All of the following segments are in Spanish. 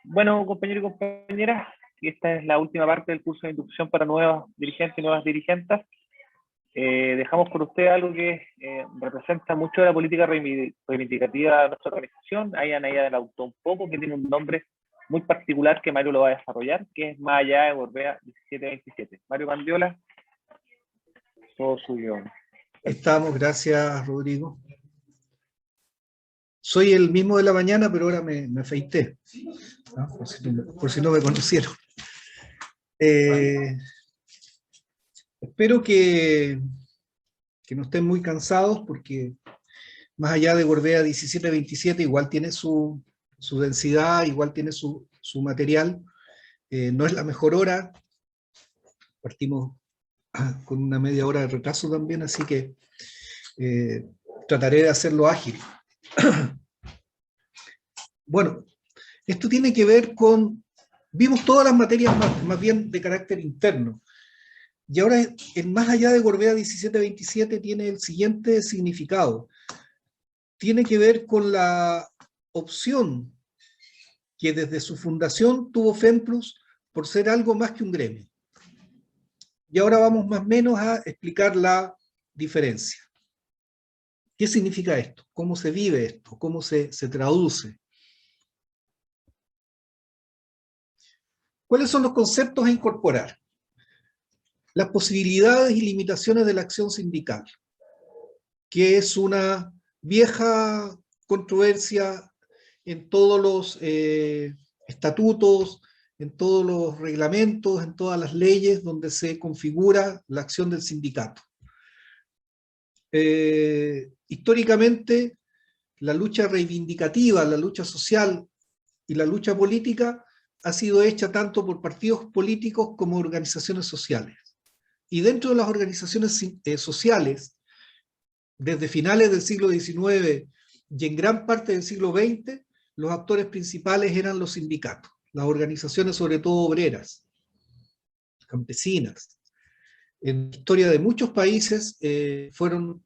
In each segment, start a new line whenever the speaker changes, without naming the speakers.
Bueno, compañeros y compañeras, esta es la última parte del curso de inducción para nuevos dirigentes y nuevas dirigentes. Dejamos con usted algo que representa mucho de la política reivindicativa de nuestra organización. Ahí Anaída adelantó un poco, que tiene un nombre muy particular que Mario lo va a desarrollar, que es Más allá de Gorbea 1727. Mario Candiola, todo suyo.
Estamos, gracias Rodrigo. Soy el mismo de la mañana, pero ahora me afeité, ¿no? Por si no me conocieron. Espero que no estén muy cansados, porque Más allá de Gorbea 1727 igual tiene su densidad, igual tiene su material. No es la mejor hora, partimos con una media hora de retraso también, así que trataré de hacerlo ágil. Bueno, esto tiene que ver con... Vimos todas las materias más bien de carácter interno, y ahora en Más allá de Gorbea 1727 tiene el siguiente significado. Tiene que ver con la opción que desde su fundación tuvo FEMPLUS por ser algo más que un gremio. Y ahora vamos más o menos a explicar la diferencia. ¿Qué significa esto? ¿Cómo se vive esto? ¿Cómo se traduce? ¿Cuáles son los conceptos a incorporar? Las posibilidades y limitaciones de la acción sindical, que es una vieja controversia en todos los estatutos, en todos los reglamentos, en todas las leyes donde se configura la acción del sindicato. Históricamente, la lucha reivindicativa, la lucha social y la lucha política ha sido hecha tanto por partidos políticos como organizaciones sociales. Y dentro de las organizaciones sociales, desde finales del siglo XIX y en gran parte del siglo XX, los actores principales eran los sindicatos, las organizaciones sobre todo obreras, campesinas. En la historia de muchos países fueron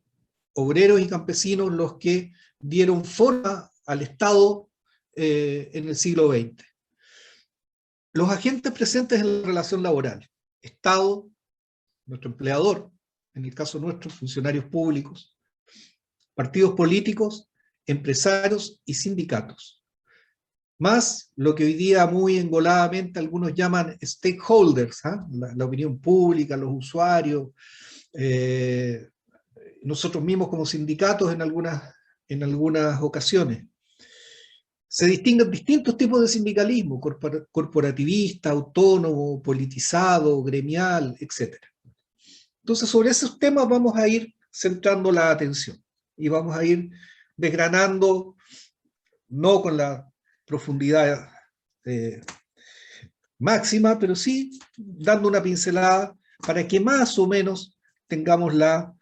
obreros y campesinos los que dieron forma al Estado en el siglo XX. Los agentes presentes en la relación laboral: Estado, nuestro empleador, en el caso nuestro, funcionarios públicos, partidos políticos, empresarios y sindicatos. Más lo que hoy día muy engoladamente algunos llaman stakeholders, ¿eh? La opinión pública, los usuarios, nosotros mismos como sindicatos en algunas ocasiones. Se distinguen distintos tipos de sindicalismo: corporativista, autónomo, politizado, gremial, etc. Entonces, sobre esos temas vamos a ir centrando la atención y vamos a ir desgranando, no con la profundidad máxima, pero sí dando una pincelada para que más o menos tengamos la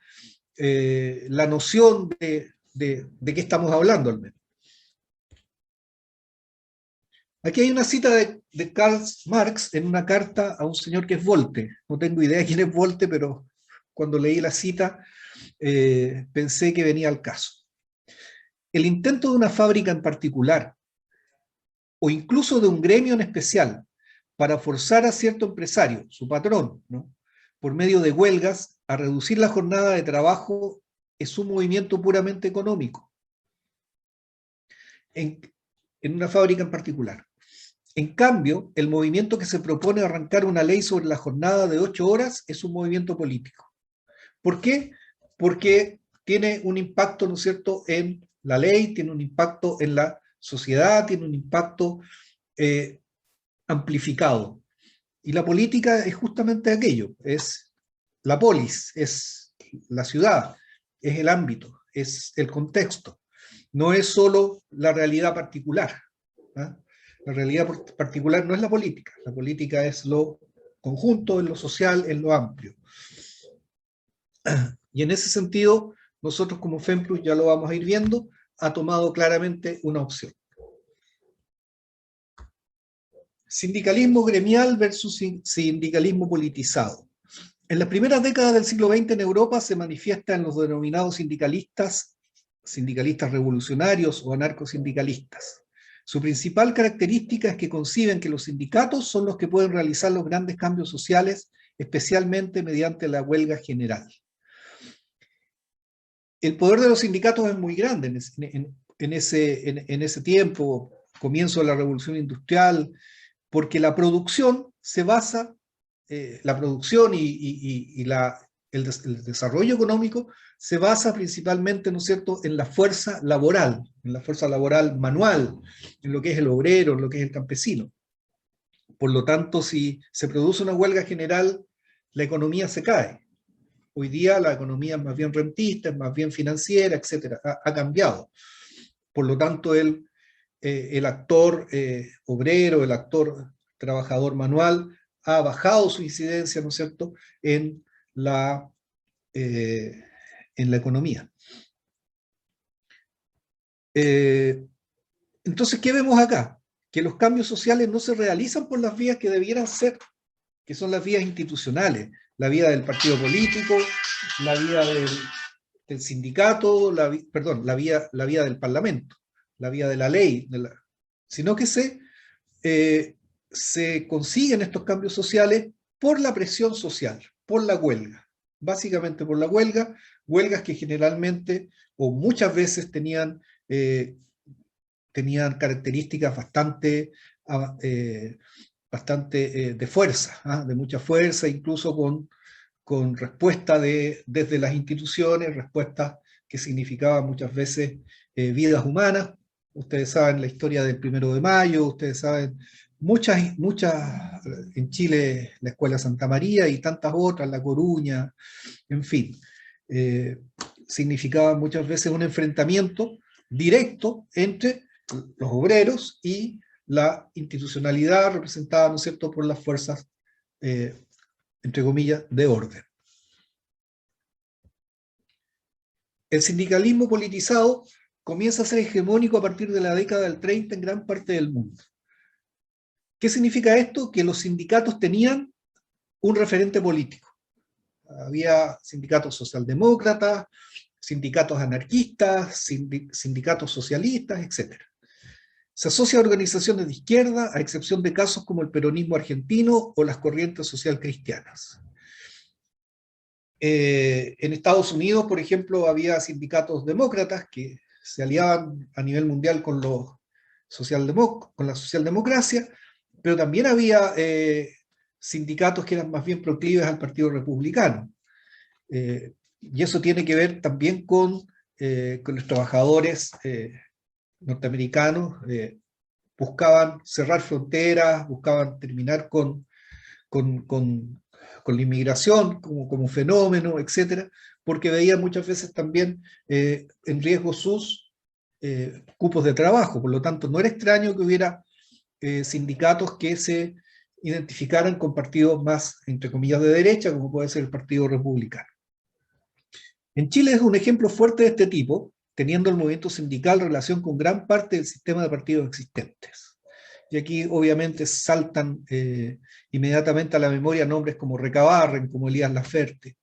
noción de qué estamos hablando al menos. Aquí hay una cita de Karl Marx en una carta a un señor que es Volte. No tengo idea quién es Volte, pero cuando leí la cita pensé que venía al caso. El intento de una fábrica en particular, o incluso de un gremio en especial, para forzar a cierto empresario, su patrón, ¿no?, por medio de huelgas, a reducir la jornada de trabajo, es un movimiento puramente económico, en una fábrica en particular. En cambio, el movimiento que se propone arrancar una ley sobre la jornada de 8 horas es un movimiento político. ¿Por qué? Porque tiene un impacto, ¿no es cierto?, en la ley, tiene un impacto en la sociedad, tiene un impacto amplificado. Y la política es justamente aquello, es la polis, es la ciudad, es el ámbito, es el contexto. No es solo la realidad particular, ¿eh? La realidad particular no es la política es lo conjunto, es lo social, es lo amplio. Y en ese sentido, nosotros como FEMPLUS, ya lo vamos a ir viendo, ha tomado claramente una opción. Sindicalismo gremial versus sindicalismo politizado. En las primeras décadas del siglo XX en Europa se manifiesta en los denominados sindicalistas revolucionarios o anarcosindicalistas. Su principal característica es que conciben que los sindicatos son los que pueden realizar los grandes cambios sociales, especialmente mediante la huelga general. El poder de los sindicatos es muy grande en ese tiempo, comienzo de la Revolución Industrial, porque la producción se basa, la producción el desarrollo económico se basa principalmente, ¿no es cierto?, en la fuerza laboral manual, en lo que es el obrero, en lo que es el campesino. Por lo tanto, si se produce una huelga general, la economía se cae. Hoy día la economía es más bien rentista, es más bien financiera, etcétera, ha cambiado. Por lo tanto, el actor obrero, el actor trabajador manual, ha bajado su incidencia, ¿no es cierto?, en la economía. Entonces, ¿qué vemos acá? Que los cambios sociales no se realizan por las vías que debieran ser, que son las vías institucionales, la vía del partido político, la vía del sindicato, la vía del parlamento, la vía de la ley, sino que se consiguen estos cambios sociales por la presión social, por la huelga, básicamente por la huelga, huelgas que generalmente o muchas veces tenían características bastante de fuerza, de mucha fuerza, incluso con respuesta desde las instituciones, respuestas que significaban muchas veces vidas humanas. Ustedes saben la historia del 1 de mayo, ustedes saben muchas, en Chile la Escuela Santa María y tantas otras, La Coruña, en fin, significaban muchas veces un enfrentamiento directo entre los obreros y la institucionalidad representada, ¿no es cierto?, por las fuerzas, entre comillas, de orden. El sindicalismo politizado comienza a ser hegemónico a partir de la década del 30 en gran parte del mundo. ¿Qué significa esto? Que los sindicatos tenían un referente político. Había sindicatos socialdemócratas, sindicatos anarquistas, sindicatos socialistas, etc. Se asocia a organizaciones de izquierda, a excepción de casos como el peronismo argentino o las corrientes social cristianas. En Estados Unidos, por ejemplo, había sindicatos demócratas que se aliaban a nivel mundial con la socialdemocracia, pero también había sindicatos que eran más bien proclives al Partido Republicano. Y eso tiene que ver también con los trabajadores norteamericanos, buscaban cerrar fronteras, buscaban terminar con la inmigración como fenómeno, etcétera, porque veían muchas veces también en riesgo sus cupos de trabajo. Por lo tanto, no era extraño que hubiera sindicatos que se identificaran con partidos más, entre comillas, de derecha, como puede ser el Partido Republicano. En Chile es un ejemplo fuerte de este tipo, teniendo el movimiento sindical relación con gran parte del sistema de partidos existentes. Y aquí obviamente saltan inmediatamente a la memoria nombres como Recabarren, como Elías Laferte,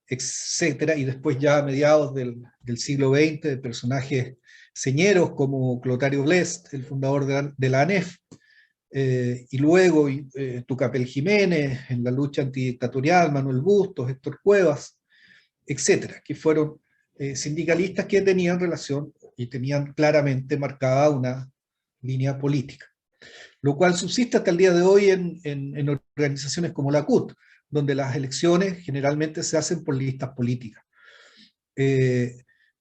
etcétera, y después ya a mediados del siglo XX, personajes señeros como Clotario Blest, el fundador de la ANEF, y luego Tucapel Jiménez en la lucha antidictatorial, Manuel Bustos, Héctor Cuevas, etcétera, que fueron sindicalistas que tenían relación y tenían claramente marcada una línea política, lo cual subsiste hasta el día de hoy en organizaciones como la CUT, donde las elecciones generalmente se hacen por listas políticas.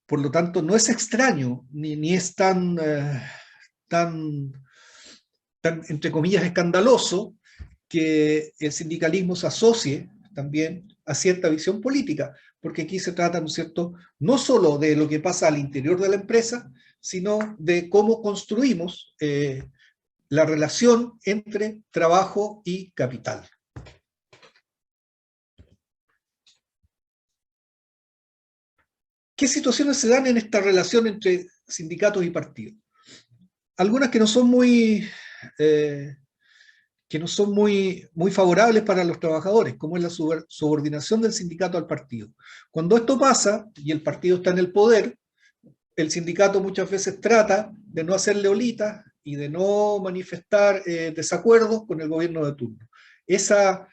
Por lo tanto, no es extraño, ni es tan, entre comillas, escandaloso que el sindicalismo se asocie también a cierta visión política, porque aquí se trata, ¿no es cierto?, no solo de lo que pasa al interior de la empresa, sino de cómo construimos la relación entre trabajo y capital. ¿Qué situaciones se dan en esta relación entre sindicatos y partidos? Algunas que no son muy favorables para los trabajadores, como es la subordinación del sindicato al partido. Cuando esto pasa y el partido está en el poder, el sindicato muchas veces trata de no hacerle olitas y de no manifestar desacuerdos con el gobierno de turno. Esa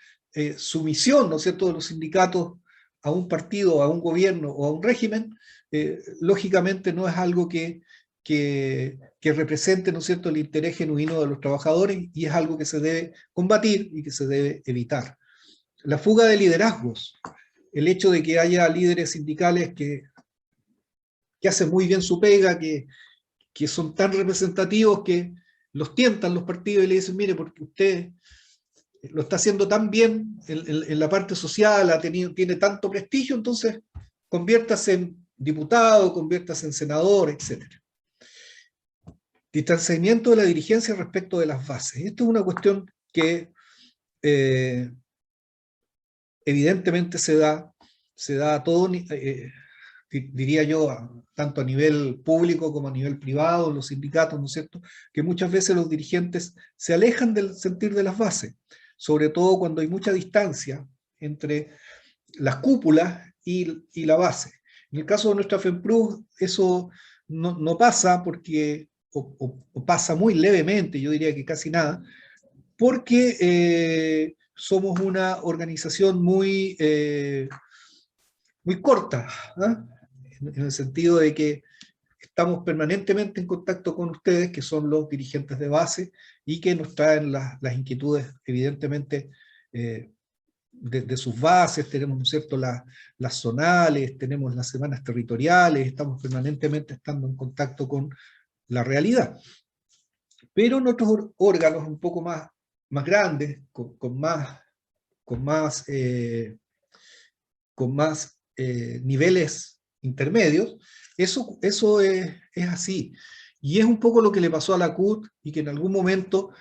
sumisión, ¿no es cierto?, de los sindicatos a un partido, a un gobierno o a un régimen, lógicamente no es algo que represente, ¿no es cierto?, el interés genuino de los trabajadores, y es algo que se debe combatir y que se debe evitar. La fuga de liderazgos, el hecho de que haya líderes sindicales que hacen muy bien su pega, que son tan representativos que los tientan los partidos y le dicen, mire, porque usted lo está haciendo tan bien en la parte social, tiene tanto prestigio, entonces conviértase en diputado, conviértase en senador, etc. Distanciamiento de la dirigencia respecto de las bases. Esto es una cuestión que evidentemente se da a todo, diría yo, tanto a nivel público como a nivel privado, los sindicatos, ¿no es cierto?, que muchas veces los dirigentes se alejan del sentir de las bases, sobre todo cuando hay mucha distancia entre las cúpulas y la base. En el caso de nuestra FEMPRUS, eso no pasa porque, o pasa muy levemente, yo diría que casi nada, porque somos una organización muy corta, ¿eh?, en el sentido de que estamos permanentemente en contacto con ustedes, que son los dirigentes de base, y que nos traen las inquietudes, evidentemente, de sus bases. Tenemos, ¿no es cierto?, las zonales, tenemos las semanas territoriales, estamos permanentemente estando en contacto con la realidad. Pero en otros órganos un poco más grandes, con más niveles intermedios, eso es así. Y es un poco lo que le pasó a la CUT, y que en algún momento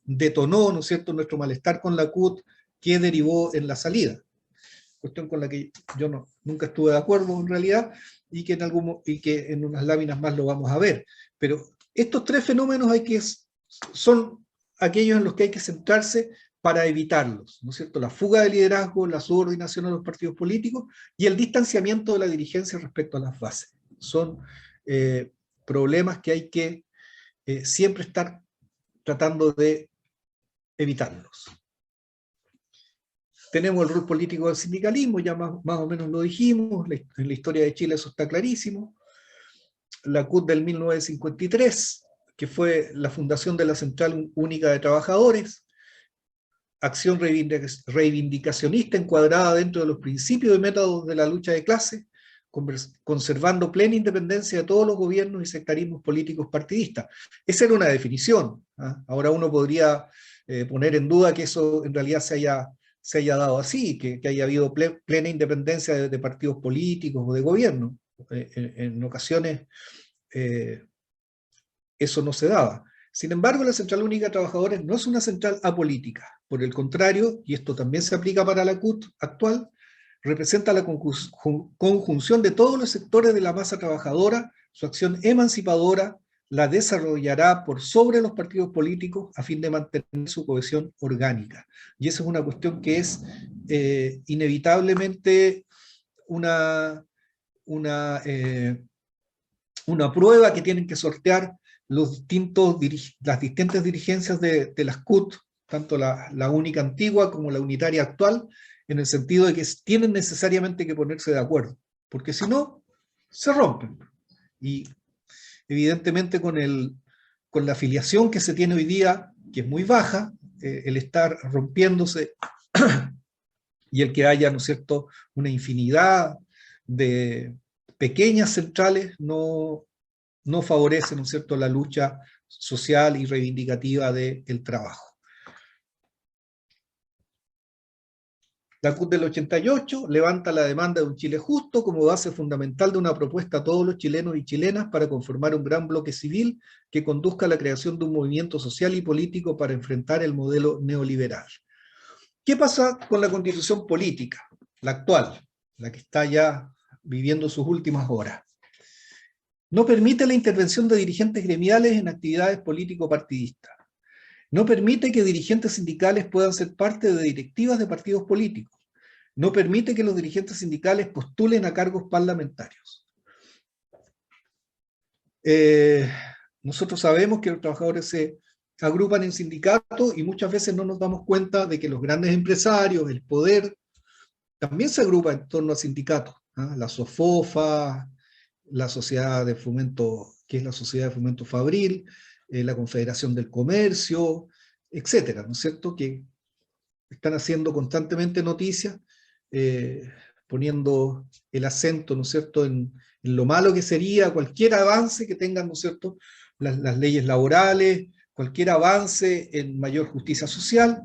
detonó, ¿no es cierto?, nuestro malestar con la CUT, que derivó en la salida. Cuestión con la que yo nunca estuve de acuerdo en realidad, y que en unas láminas más lo vamos a ver. Pero estos tres fenómenos son aquellos en los que hay que centrarse para evitarlos, ¿no es cierto? La fuga de liderazgo, la subordinación a los partidos políticos y el distanciamiento de la dirigencia respecto a las bases. Son problemas que hay que siempre estar tratando de evitarlos. Tenemos el rol político del sindicalismo, ya más o menos lo dijimos, en la historia de Chile eso está clarísimo. La CUT del 1953, que fue la fundación de la Central Única de Trabajadores, acción reivindicacionista encuadrada dentro de los principios y métodos de la lucha de clase, conservando plena independencia de todos los gobiernos y sectarismos políticos partidistas. Esa era una definición, ¿eh? Ahora uno podría poner en duda que eso en realidad se haya dado así, que haya habido plena independencia de partidos políticos o de gobierno. En ocasiones eso no se daba. Sin embargo, la Central Única de Trabajadores no es una central apolítica. Por el contrario, y esto también se aplica para la CUT actual, representa la conjunción de todos los sectores de la masa trabajadora. Su acción emancipadora la desarrollará por sobre los partidos políticos a fin de mantener su cohesión orgánica. Y esa es una cuestión que es inevitablemente una prueba que tienen que sortear las distintas dirigencias de las CUT, tanto la única antigua como la unitaria actual, en el sentido de que tienen necesariamente que ponerse de acuerdo, porque si no, se rompen. Y evidentemente con la afiliación que se tiene hoy día, que es muy baja, el estar rompiéndose y el que haya, ¿no es cierto?, una infinidad de pequeñas centrales no favorece, ¿no es cierto?, la lucha social y reivindicativa del trabajo. La CUT del 88 levanta la demanda de un Chile justo como base fundamental de una propuesta a todos los chilenos y chilenas para conformar un gran bloque civil que conduzca a la creación de un movimiento social y político para enfrentar el modelo neoliberal. ¿Qué pasa con la constitución política, la actual, la que está ya viviendo sus últimas horas? No permite la intervención de dirigentes gremiales en actividades político-partidistas. No permite que dirigentes sindicales puedan ser parte de directivas de partidos políticos. No permite que los dirigentes sindicales postulen a cargos parlamentarios. nosotros sabemos que los trabajadores se agrupan en sindicatos y muchas veces no nos damos cuenta de que los grandes empresarios, el poder, también se agrupa en torno a sindicatos. ¿Ah? La SOFOFA, la Sociedad de Fomento, que es la Sociedad de Fomento Fabril, la Confederación del Comercio, etcétera, ¿no es cierto?, que están haciendo constantemente noticias, poniendo el acento, ¿no es cierto?, en lo malo que sería cualquier avance que tengan, ¿no es cierto?, las leyes laborales, cualquier avance en mayor justicia social.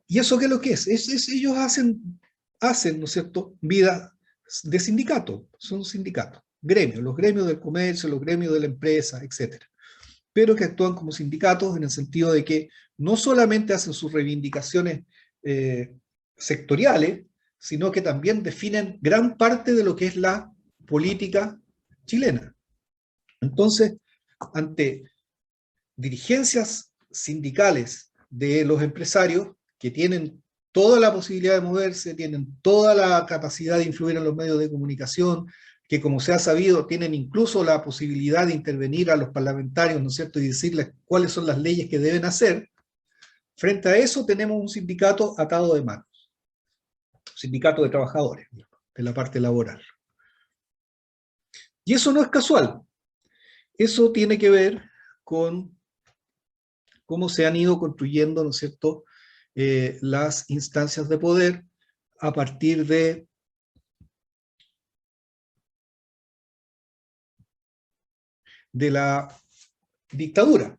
¿Y eso qué es lo que es? Ellos hacen, ¿no es cierto?, vida de sindicato, son sindicatos, gremios, los gremios del comercio, los gremios de la empresa, etcétera, pero que actúan como sindicatos en el sentido de que no solamente hacen sus reivindicaciones sectoriales, sino que también definen gran parte de lo que es la política chilena. Entonces, ante dirigencias sindicales de los empresarios que tienen toda la posibilidad de moverse, tienen toda la capacidad de influir en los medios de comunicación, que como se ha sabido, tienen incluso la posibilidad de intervenir a los parlamentarios, ¿no es cierto?, y decirles cuáles son las leyes que deben hacer. Frente a eso tenemos un sindicato atado de manos, un sindicato de trabajadores, de la parte laboral. Y eso no es casual, eso tiene que ver con cómo se han ido construyendo, ¿no es cierto?, las instancias de poder a partir de la dictadura.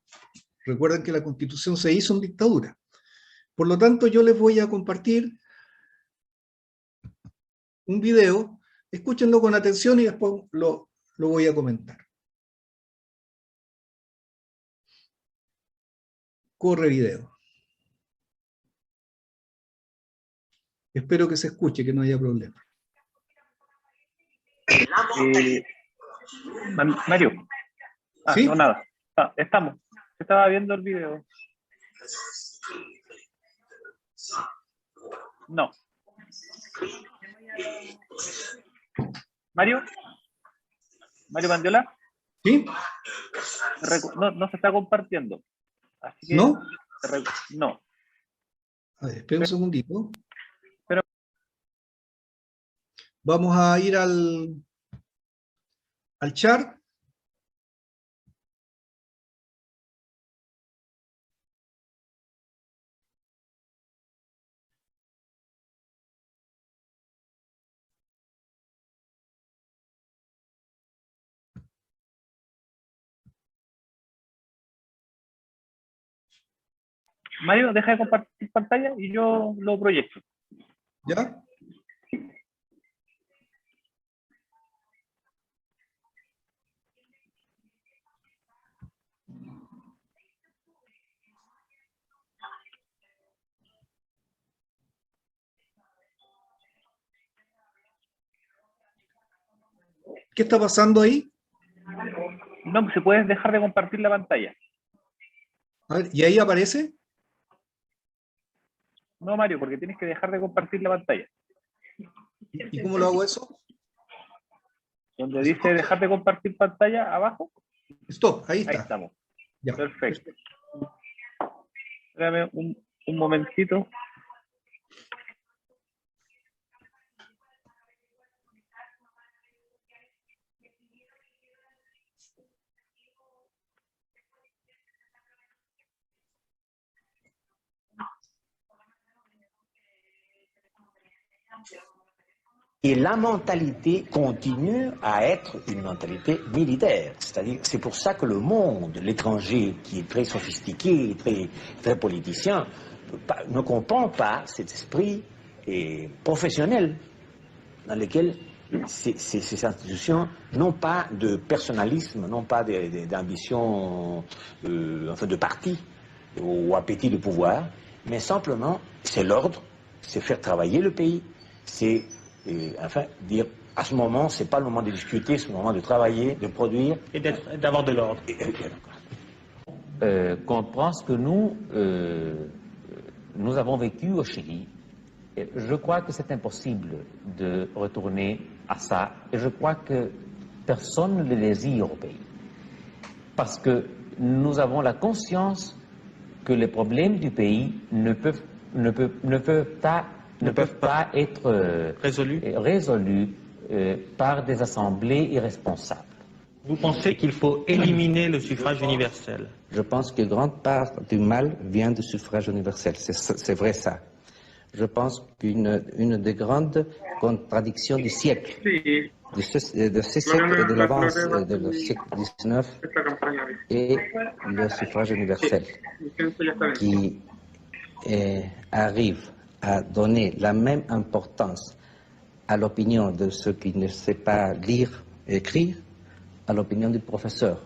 Recuerden que la Constitución se hizo en dictadura. Por lo tanto, yo les voy a compartir un video, escúchenlo con atención y después lo voy a comentar. Corre video. Espero que se escuche, que no haya problema.
Mario.
¿Sí?
No, nada. Estamos. Estaba viendo el video. No. Mario. Mario Bandiola.
¿Sí?
No se está compartiendo. Así que
¿No?
No.
A ver, espera un segundito.
Pero
vamos a ir al chat.
Mario, deja de compartir pantalla y yo lo proyecto.
¿Ya? ¿Qué está pasando ahí?
No, se puede dejar de compartir la pantalla.
A ver, ¿y ahí aparece?
No, Mario, porque tienes que dejar de compartir la pantalla.
¿Y cómo lo hago eso?
Donde dice dejar de compartir pantalla, abajo.
Stop, ahí está.
Ahí estamos.
Ya.
Perfecto. Espérame un momentito.
Et la mentalité continue à être une mentalité militaire. C'est-à-dire, c'est pour ça que le monde, l'étranger, qui est très sophistiqué, très politicien, ne comprend pas cet esprit professionnel dans lequel ces institutions n'ont pas de personnalisme, n'ont pas d'ambition, enfin de parti ou appétit de pouvoir, mais simplement, c'est l'ordre, c'est faire travailler le pays, c'est enfin dire à ce moment, c'est pas le moment de discuter, c'est le moment de travailler, de produire et d'avoir de l'ordre.
Comprends ce que nous avons vécu au Chili. Je crois que c'est impossible de retourner à ça et je crois que personne ne le désire au pays. parce que nous avons la conscience que les problèmes du pays ne peuvent pas être résolus par des assemblées irresponsables.
Vous pensez qu'il faut éliminer le suffrage universel?
Je pense que grande part du mal vient du suffrage universel, c'est vrai ça. Je pense qu'une des grandes contradictions du siècle, de ce siècle, de l'avance du siècle XIX, est le suffrage universel, qui arrive à donner la même importance à l'opinion de ceux qui ne savent pas lire et écrire à l'opinion du professeur.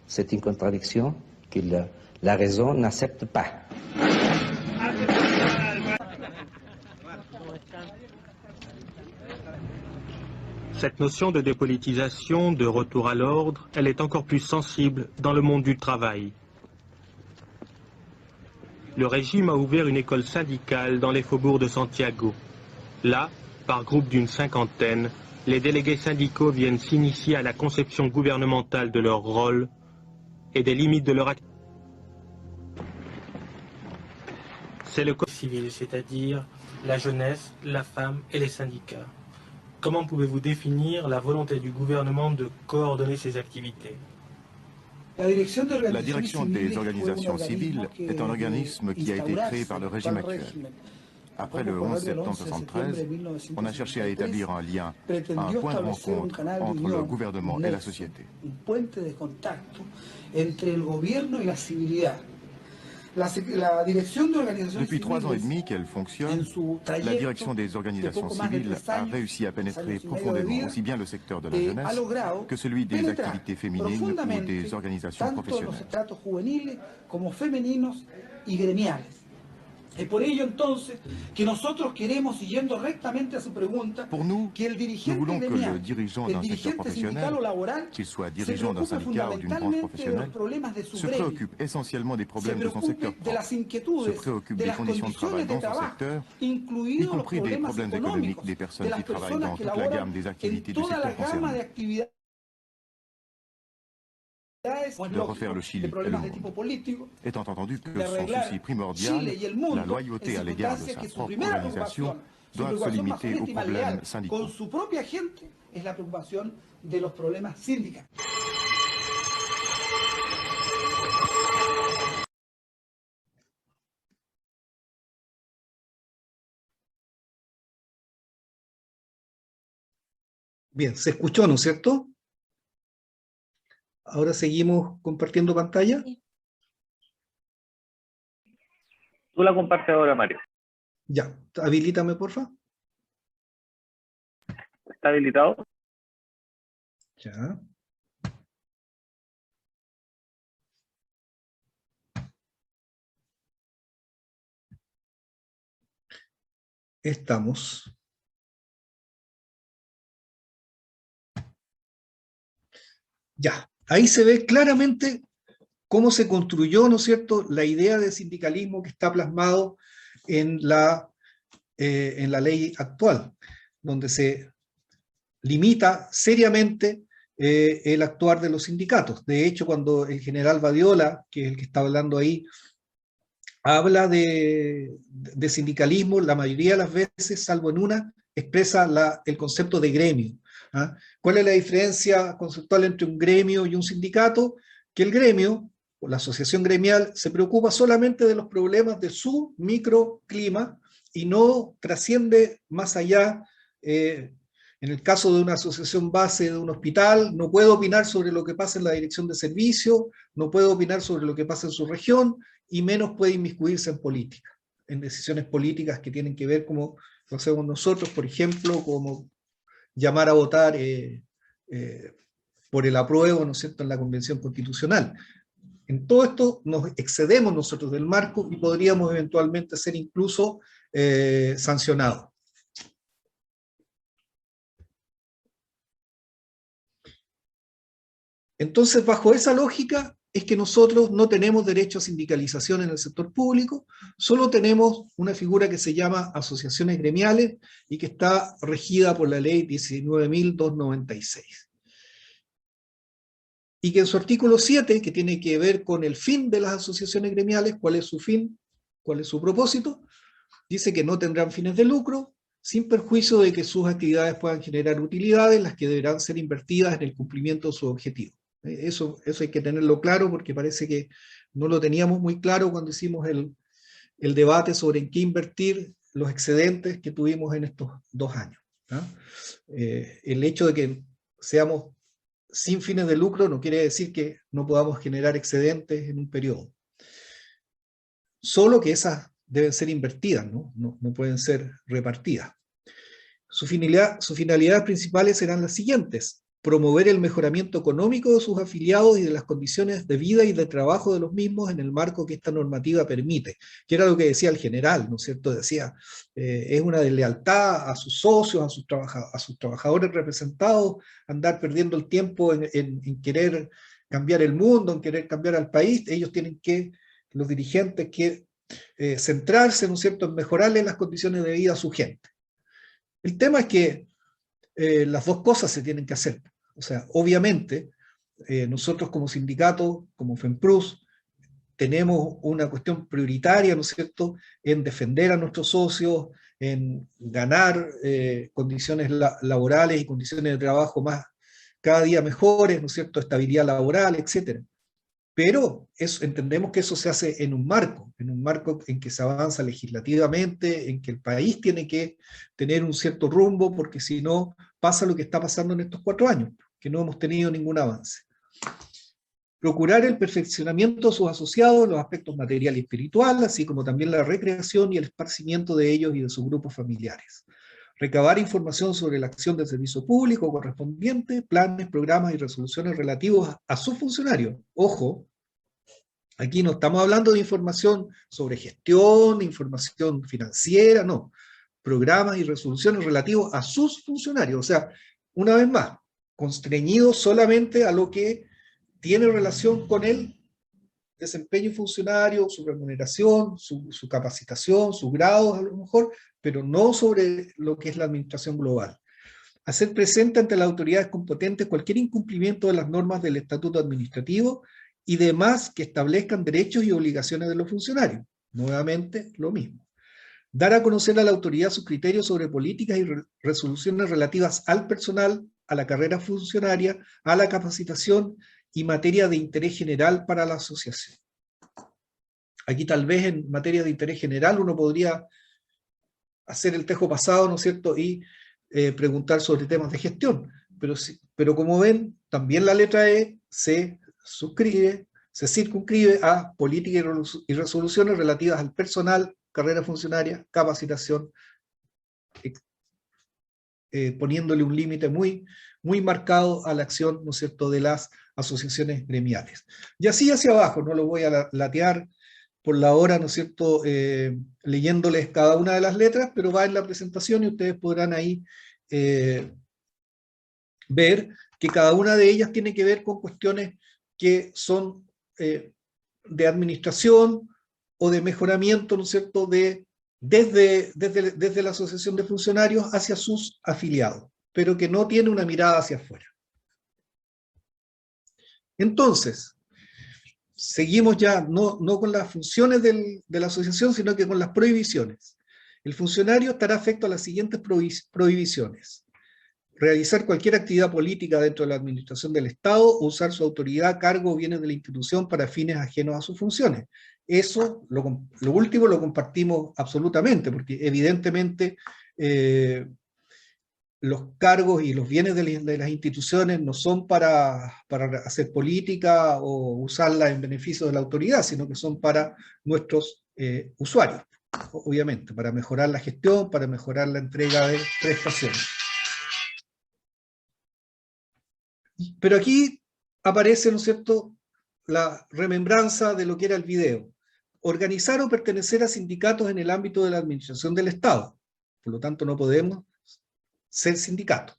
C'est une contradiction que la raison n'accepte pas.
Cette notion de dépolitisation, de retour à l'ordre, elle est encore plus sensible dans le monde du travail. Le régime a ouvert une école syndicale dans les faubourgs de Santiago. Là, par groupe d'une cinquantaine, les délégués syndicaux viennent s'initier à la conception gouvernementale de leur rôle et des limites de leur activité. C'est le code civil, c'est-à-dire la jeunesse, la femme et les syndicats. Comment pouvez-vous définir la volonté du gouvernement de coordonner ces activités?
La direction des organisations civiles est un organisme qui a été créé par le régime actuel. Après le 11 septembre 1973, on a cherché à établir un lien, un point de rencontre entre le gouvernement et la société. Depuis 3 ans et demi qu'elle fonctionne, la direction des organisations civiles a réussi à pénétrer profondément aussi bien le secteur de la jeunesse que celui des activités féminines ou des organisations professionnelles. Pour nous, nous voulons que le dirigeant d'un secteur professionnel, qu'il soit dirigeant d'un syndicat ou d'une branche professionnelle, se préoccupe essentiellement des problèmes de son secteur propre, se préoccupe des conditions de travail dans son secteur, y compris des problèmes économiques des personnes qui travaillent dans toute la gamme des activités du secteur concerné. De refaire le Chili et le monde, étant entendu que son souci primordial, la loyauté à l'égard de sa propre organisation, doit se limiter aux problèmes syndicaux.
Bien, se escuchó, ¿no es cierto? Ahora seguimos compartiendo pantalla.
Tú la compartes ahora, Mario.
Ya, habilítame, porfa.
¿Está habilitado?
Ya. Estamos. Ya, ahí se ve claramente cómo se construyó, ¿no es cierto?, la idea de sindicalismo que está plasmado en la ley actual, donde se limita seriamente el actuar de los sindicatos. De hecho, cuando el general Badiola, que es el que está hablando ahí, habla de sindicalismo, la mayoría de las veces, salvo en una, expresa el concepto de gremio. ¿Ah? ¿Cuál es la diferencia conceptual entre un gremio y un sindicato? Que el gremio, o la asociación gremial, se preocupa solamente de los problemas de su microclima y no trasciende más allá. En el caso de una asociación base de un hospital, no puede opinar sobre lo que pasa en la dirección de servicio, no puede opinar sobre lo que pasa en su región, y menos puede inmiscuirse en política, en decisiones políticas que tienen que ver, como lo hacemos nosotros, por ejemplo, como llamar a votar por el apruebo, ¿no es cierto?, en la Convención Constitucional. En todo esto nos excedemos nosotros del marco y podríamos eventualmente ser incluso sancionados. Entonces, bajo esa lógica, es que nosotros no tenemos derecho a sindicalización en el sector público, solo tenemos una figura que se llama asociaciones gremiales y que está regida por la ley 19.296. y que en su artículo 7, que tiene que ver con el fin de las asociaciones gremiales, cuál es su fin, cuál es su propósito, dice que no tendrán fines de lucro, sin perjuicio de que sus actividades puedan generar utilidades, las que deberán ser invertidas en el cumplimiento de sus objetivos. Eso hay que tenerlo claro, porque parece que no lo teníamos muy claro cuando hicimos el debate sobre en qué invertir los excedentes que tuvimos en estos 2 años. El hecho de que seamos sin fines de lucro no quiere decir que no podamos generar excedentes en un periodo. Solo que esas deben ser invertidas, no pueden ser repartidas. Sus finalidades principales serán las siguientes: promover el mejoramiento económico de sus afiliados y de las condiciones de vida y de trabajo de los mismos en el marco que esta normativa permite, que era lo que decía el general, ¿no es cierto? Decía, es una deslealtad a sus socios, a sus trabajadores representados, andar perdiendo el tiempo en querer cambiar el mundo, en querer cambiar al país. Ellos tienen que, los dirigentes, que centrarse, ¿no es cierto?, en mejorarle las condiciones de vida a su gente. El tema es que las dos cosas se tienen que hacer. O sea, obviamente, nosotros como sindicato, como FEMPRUS, tenemos una cuestión prioritaria, ¿no es cierto?, en defender a nuestros socios, en ganar condiciones laborales y condiciones de trabajo cada día mejores, ¿no es cierto?, estabilidad laboral, etc. Pero entendemos que eso se hace en un marco en que se avanza legislativamente, en que el país tiene que tener un cierto rumbo, porque si no pasa lo que está pasando en estos 4 años, que no hemos tenido ningún avance. Procurar el perfeccionamiento de sus asociados en los aspectos material y espiritual, así como también la recreación y el esparcimiento de ellos y de sus grupos familiares. Recabar información sobre la acción del servicio público correspondiente, planes, programas y resoluciones relativos a sus funcionarios. Ojo, aquí no estamos hablando de información sobre gestión, información financiera, no. Programas y resoluciones relativos a sus funcionarios. O sea, una vez más, constreñidos solamente a lo que tiene relación con el desempeño funcionario, su remuneración, su capacitación, sus grados a lo mejor, pero no sobre lo que es la administración global. Hacer presente ante las autoridades competentes cualquier incumplimiento de las normas del estatuto administrativo y demás que establezcan derechos y obligaciones de los funcionarios. Nuevamente, lo mismo. Dar a conocer a la autoridad sus criterios sobre políticas y resoluciones relativas al personal, a la carrera funcionaria, a la capacitación y materia de interés general para la asociación. Aquí tal vez en materia de interés general uno podría hacer el tejo pasado, ¿no es cierto?, y preguntar sobre temas de gestión. Pero como ven, también la letra E se circunscribe a políticas y resoluciones relativas al personal, carrera funcionaria, capacitación, poniéndole un límite muy marcado a la acción, ¿no es cierto?, de las asociaciones gremiales. Y así hacia abajo, no lo voy a latear por la hora, ¿no es cierto?, leyéndoles cada una de las letras, pero va en la presentación y ustedes podrán ahí ver que cada una de ellas tiene que ver con cuestiones que son de administración o de mejoramiento, ¿no es cierto?, desde la asociación de funcionarios hacia sus afiliados, pero que no tiene una mirada hacia afuera. Entonces, seguimos ya no con las funciones de la asociación, sino que con las prohibiciones. El funcionario estará afecto a las siguientes prohibiciones: realizar cualquier actividad política dentro de la administración del Estado o usar su autoridad, cargo o bienes de la institución para fines ajenos a sus funciones. Eso, lo último, lo compartimos absolutamente, porque evidentemente los cargos y los bienes de las instituciones no son para hacer política o usarla en beneficio de la autoridad, sino que son para nuestros usuarios, obviamente, para mejorar la gestión, para mejorar la entrega de prestaciones. Pero aquí aparece, ¿no es cierto?, la remembranza de lo que era el video. Organizar o pertenecer a sindicatos en el ámbito de la administración del Estado. Por lo tanto, no podemos ser sindicato.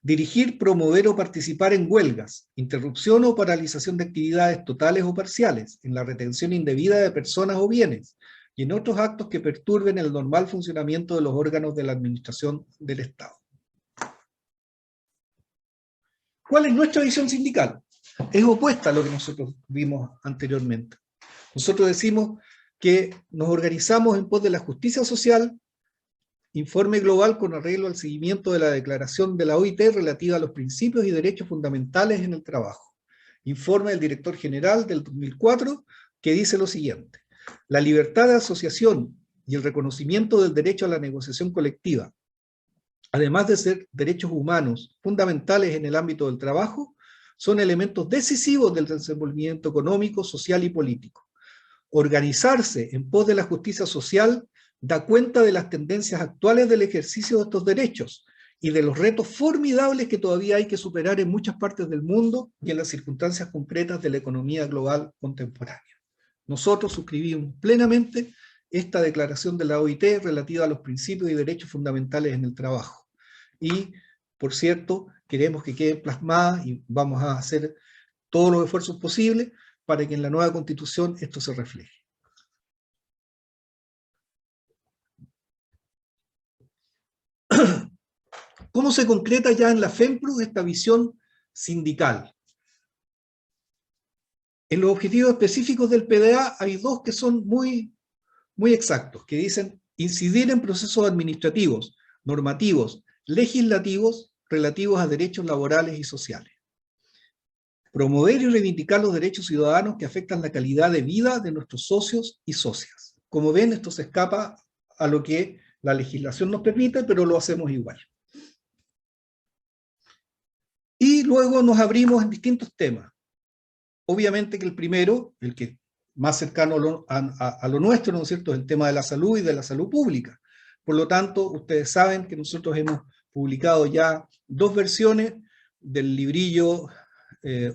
Dirigir, promover o participar en huelgas, interrupción o paralización de actividades totales o parciales, en la retención indebida de personas o bienes, y en otros actos que perturben el normal funcionamiento de los órganos de la administración del Estado. ¿Cuál es nuestra visión sindical? es opuesta a lo que nosotros vimos anteriormente. Nosotros decimos que nos organizamos en pos de la justicia social, informe global con arreglo al seguimiento de la declaración de la OIT relativa a los principios y derechos fundamentales en el trabajo. Informe del director general del 2004 que dice lo siguiente: la libertad de asociación y el reconocimiento del derecho a la negociación colectiva, además de ser derechos humanos fundamentales en el ámbito del trabajo, son elementos decisivos del desenvolvimiento económico, social y político. Organizarse en pos de la justicia social da cuenta de las tendencias actuales del ejercicio de estos derechos y de los retos formidables que todavía hay que superar en muchas partes del mundo y en las circunstancias concretas de la economía global contemporánea. Nosotros suscribimos plenamente esta declaración de la OIT relativa a los principios y derechos fundamentales en el trabajo. Y, por cierto, queremos que quede plasmada y vamos a hacer todos los esfuerzos posibles para que en la nueva Constitución esto se refleje. ¿Cómo se concreta ya en la FEMPROS esta visión sindical? En los objetivos específicos del PDA hay dos que son muy exactos, que dicen incidir en procesos administrativos, normativos, legislativos relativos a derechos laborales y sociales. Promover y reivindicar los derechos ciudadanos que afectan la calidad de vida de nuestros socios y socias. Como ven, esto se escapa a lo que la legislación nos permite, pero lo hacemos igual. Y luego nos abrimos en distintos temas. Obviamente que el primero, el que más cercano a lo nuestro, ¿no es cierto?, es el tema de la salud y de la salud pública. Por lo tanto, ustedes saben que nosotros hemos publicado ya 2 versiones del librillo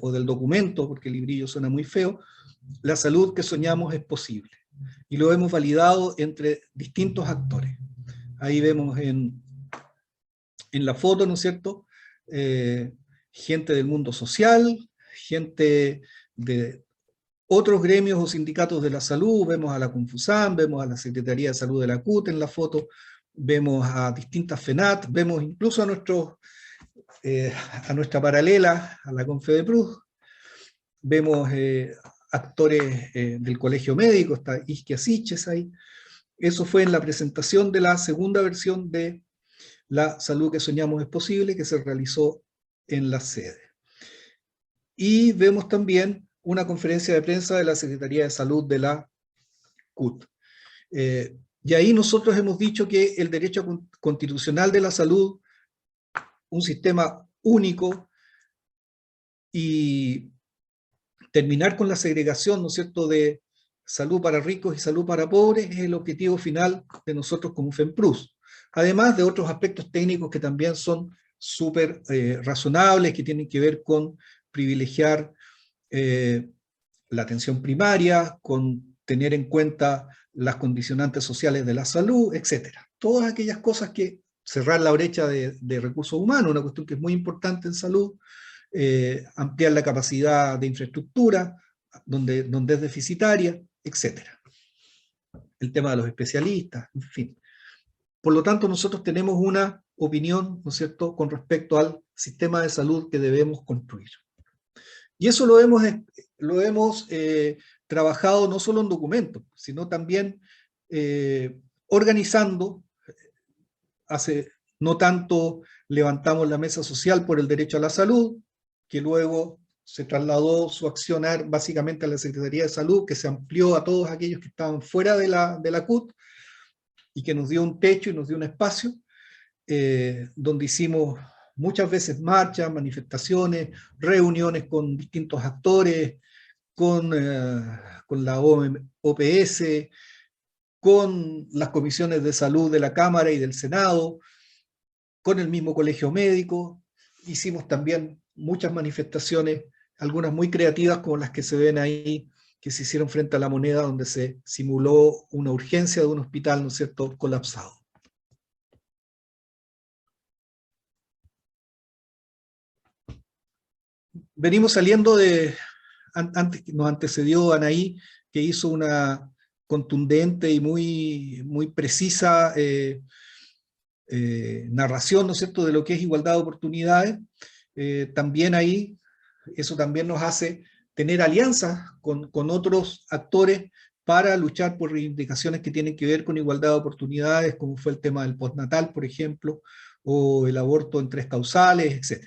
o del documento, porque el librillo suena muy feo, La salud que soñamos es posible. Y lo hemos validado entre distintos actores. Ahí vemos en la foto, ¿no es cierto?, gente del mundo social, gente de otros gremios o sindicatos de la salud, vemos a la Confusam, vemos a la Secretaría de Salud de la CUT en la foto, vemos a distintas FENAT, vemos incluso a nuestra paralela, a la Confedeprus, vemos actores del Colegio Médico, está Isquia Siches ahí. Eso fue en la presentación de la segunda versión de La salud que soñamos es posible, que se realizó en la sede. Y vemos también una conferencia de prensa de la Secretaría de Salud de la CUT. Y ahí nosotros hemos dicho que el derecho constitucional de la salud, un sistema único, y terminar con la segregación, ¿no es cierto?, de salud para ricos y salud para pobres, es el objetivo final de nosotros como FEMPRUS. Además de otros aspectos técnicos que también son súper razonables, que tienen que ver con privilegiar la atención primaria, con tener en cuenta las condicionantes sociales de la salud, etc. Todas aquellas cosas que cerrar la brecha de recursos humanos, una cuestión que es muy importante en salud, ampliar la capacidad de infraestructura, donde es deficitaria, etc. El tema de los especialistas, en fin. Por lo tanto, nosotros tenemos una opinión, ¿no es cierto?, con respecto al sistema de salud que debemos construir. Y eso lo hemos trabajado no solo en documentos, sino también organizando. Hace no tanto levantamos la mesa social por el derecho a la salud, que luego se trasladó su accionar básicamente a la Secretaría de Salud, que se amplió a todos aquellos que estaban fuera de la CUT, y que nos dio un techo y nos dio un espacio, donde hicimos muchas veces marchas, manifestaciones, reuniones con distintos actores, con la OPS, con las comisiones de salud de la Cámara y del Senado, con el mismo Colegio Médico. Hicimos también muchas manifestaciones, algunas muy creativas como las que se ven ahí, que se hicieron frente a La Moneda, donde se simuló una urgencia de un hospital, ¿no es cierto?, colapsado. Venimos saliendo antes nos antecedió Anaí, que hizo una contundente y muy precisa narración, ¿no es cierto?, de lo que es igualdad de oportunidades. También ahí Eso también nos hace tener alianzas con otros actores para luchar por reivindicaciones que tienen que ver con igualdad de oportunidades, como fue el tema del postnatal, por ejemplo, o el aborto en 3 causales, etc.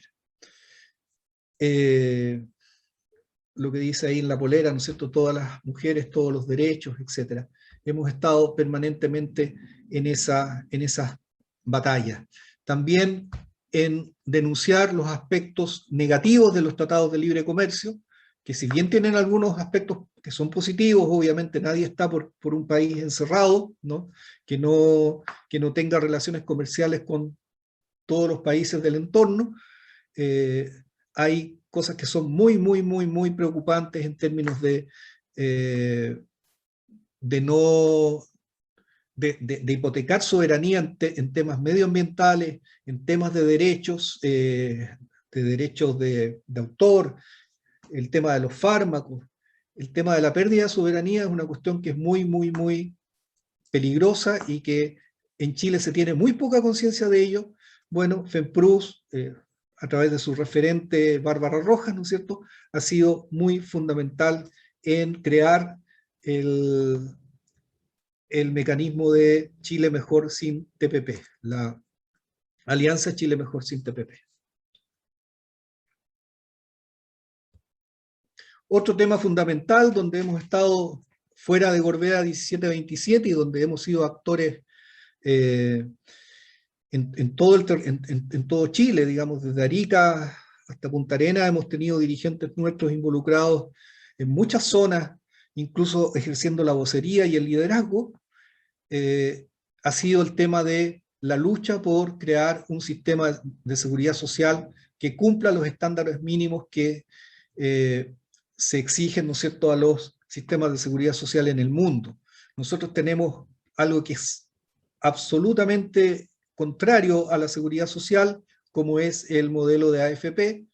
Lo que dice ahí en la polera, ¿no es cierto?, todas las mujeres, todos los derechos, etc. Hemos estado permanentemente en esas batallas. También en denunciar los aspectos negativos de los tratados de libre comercio, que si bien tienen algunos aspectos que son positivos, obviamente nadie está por un país encerrado, ¿no? Que no tenga relaciones comerciales con todos los países del entorno. Hay cosas que son muy, muy, muy, muy preocupantes en términos de hipotecar soberanía en temas medioambientales, en temas de derechos, de autor, el tema de los fármacos, el tema de la pérdida de soberanía es una cuestión que es muy, muy, muy peligrosa y que en Chile se tiene muy poca conciencia de ello. Bueno, FEMPRUS, a través de su referente Bárbara Rojas, ¿no es cierto?, ha sido muy fundamental en crear el mecanismo de Chile Mejor sin TPP, la Alianza Chile Mejor sin TPP. Otro tema fundamental donde hemos estado fuera de Gorbea 1727 y donde hemos sido actores en todo Chile, digamos, desde Arica hasta Punta Arenas, hemos tenido dirigentes nuestros involucrados en muchas zonas, incluso ejerciendo la vocería y el liderazgo. Ha sido el tema de la lucha por crear un sistema de seguridad social que cumpla los estándares mínimos que se exigen, ¿no es cierto?, a los sistemas de seguridad social en el mundo. Nosotros tenemos algo que es absolutamente contrario a la seguridad social, como es el modelo de AFP,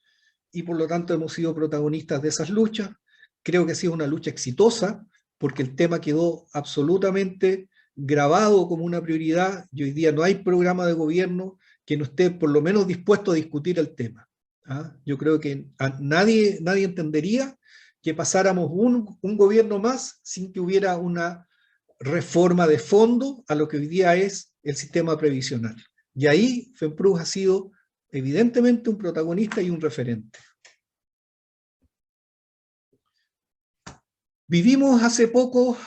y por lo tanto hemos sido protagonistas de esas luchas. Creo que ha sido una lucha exitosa, porque el tema quedó absolutamente grabado como una prioridad, y hoy día no hay programa de gobierno que no esté por lo menos dispuesto a discutir el tema. Yo creo que nadie entendería que pasáramos un gobierno más sin que hubiera una reforma de fondo a lo que hoy día es el sistema previsional. Y ahí FEMPRUS ha sido evidentemente un protagonista y un referente. Vivimos hace poco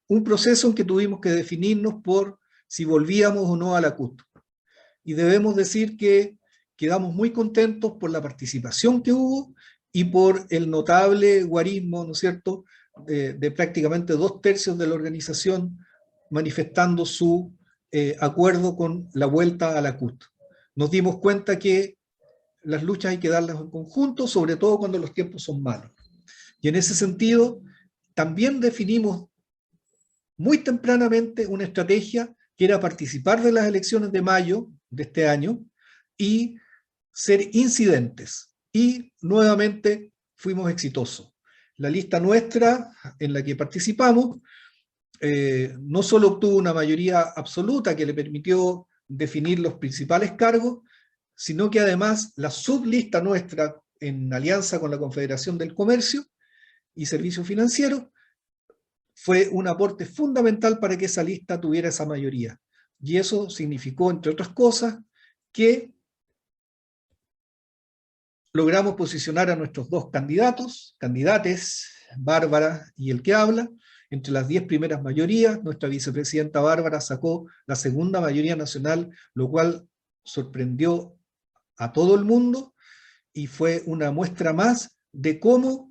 un proceso en que tuvimos que definirnos por si volvíamos o no a la CUT. Y debemos decir que quedamos muy contentos por la participación que hubo y por el notable guarismo, ¿no es cierto?, de prácticamente 2/3 de la organización manifestando su acuerdo con la vuelta a la CUT. Nos dimos cuenta que las luchas hay que darlas en conjunto, sobre todo cuando los tiempos son malos. Y en ese sentido, también definimos muy tempranamente una estrategia que era participar de las elecciones de mayo de este año y ser incidentes. Y nuevamente fuimos exitosos. La lista nuestra, en la que participamos, no solo obtuvo una mayoría absoluta que le permitió definir los principales cargos, sino que además la sublista nuestra, en alianza con la Confederación del Comercio y Servicios Financieros, fue un aporte fundamental para que esa lista tuviera esa mayoría. Y eso significó, entre otras cosas, que logramos posicionar a nuestros 2 candidates, Bárbara y el que habla, entre las 10 primeras mayorías. Nuestra vicepresidenta Bárbara sacó la 2ª mayoría nacional, lo cual sorprendió a todo el mundo y fue una muestra más de cómo,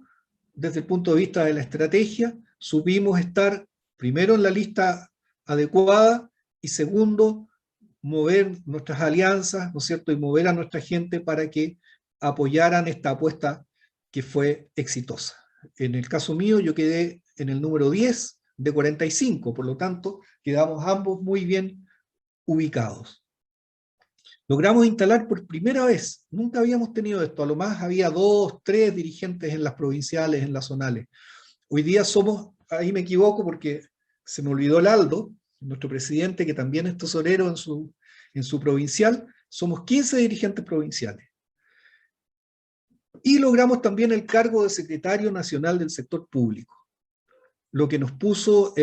desde el punto de vista de la estrategia, supimos estar primero en la lista adecuada y segundo, mover nuestras alianzas, ¿no es cierto?, y mover a nuestra gente para que apoyaran esta apuesta que fue exitosa. En el caso mío, yo quedé en el número 10 de 45, por lo tanto, quedamos ambos muy bien ubicados. Logramos instalar por primera vez, nunca habíamos tenido esto, a lo más había 2, 3 dirigentes en las provinciales, en las zonales. Hoy día somos, ahí me equivoco porque se me olvidó el Aldo, nuestro presidente, que también es tesorero en su provincial, somos 15 dirigentes provinciales. Y logramos también el cargo de secretario nacional del sector público, lo que nos puso,